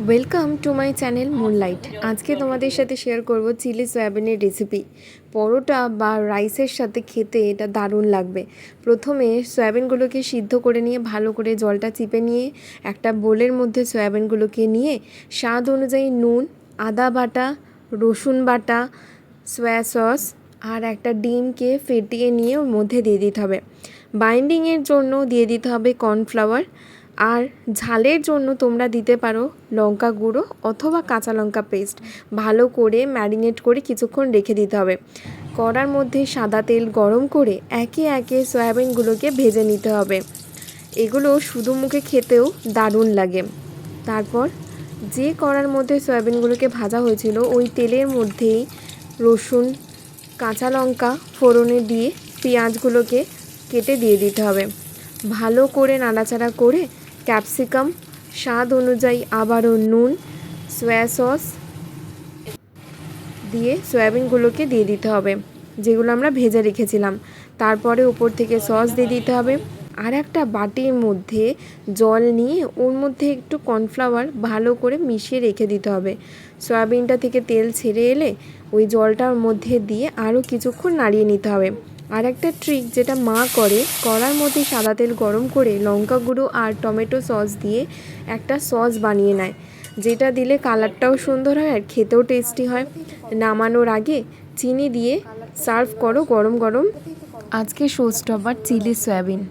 Welcome to my channel moonlight. আজকে তোমাদের সাথে শেয়ার করব চিলি সয়াবিনের রেসিপি। পরোটা বা রাইসের সাথে খেতে এটা দারুণ লাগবে। প্রথমে সয়াবিনগুলোকে সিদ্ধ করে নিয়ে ভালো করে জলটা চিপে নিয়ে একটা বোলের মধ্যে সয়াবিনগুলোকে নিয়ে স্বাদ অনুযায়ী নুন, আদা বাটা, রসুন বাটা, সয়া সস আর একটা ডিমকে ফেটিয়ে নিয়ে ওর মধ্যে দিয়ে দিতে হবে। বাইন্ডিংয়ের জন্য দিয়ে দিতে হবে কর্নফ্লাওয়ার, আর ঝালের জন্য তোমরা দিতে পারো লঙ্কা গুঁড়ো অথবা কাঁচা লঙ্কা পেস্ট। ভালো করে ম্যারিনেট করে কিছুক্ষণ রেখে দিতে হবে। কড়ার মধ্যে সাদা তেল গরম করে একে একে সয়াবিনগুলোকে ভেজে নিতে হবে। এগুলো শুধু মুখে খেতেও দারুণ লাগে। তারপর যে কড়ার মধ্যে সয়াবিনগুলোকে ভাজা হয়েছিল ওই তেলের মধ্যেই রসুন, কাঁচা লঙ্কা ফোড়নে দিয়ে পেঁয়াজগুলোকে কেটে দিয়ে দিতে হবে। ভালো করে নাড়াচাড়া করে ক্যাপসিকাম, স্বাদ অনুযায়ী আবারও নুন, সয়া সস দিয়ে সয়াবিনগুলোকে দিয়ে দিতে হবে যেগুলো আমরা ভেজে রেখেছিলাম। তারপরে উপর থেকে সস দিয়ে দিতে হবে। আর একটা বাটির মধ্যে জল নিয়ে ওর মধ্যে একটু কর্নফ্লাওয়ার ভালো করে মিশিয়ে রেখে দিতে হবে। সয়াবিনটা থেকে তেল ছেড়ে এলে ওই জলটার মধ্যে দিয়ে আরও কিছুক্ষণ নাড়িয়ে নিতে হবে। আর একটা ট্রিক যেটা মা করে, কড়ার মধ্যে সাদা তেল গরম করে লঙ্কা গুঁড়ো আর টমেটো সস দিয়ে একটা সস বানিয়ে নেয়, যেটা দিলে কালারটাও সুন্দর হয় আর খেতেও টেস্টি হয়। নামানোর আগে চিনি দিয়ে সার্ভ করো গরম গরম। আজকে শো স্টপার চিলি সয়াবিন।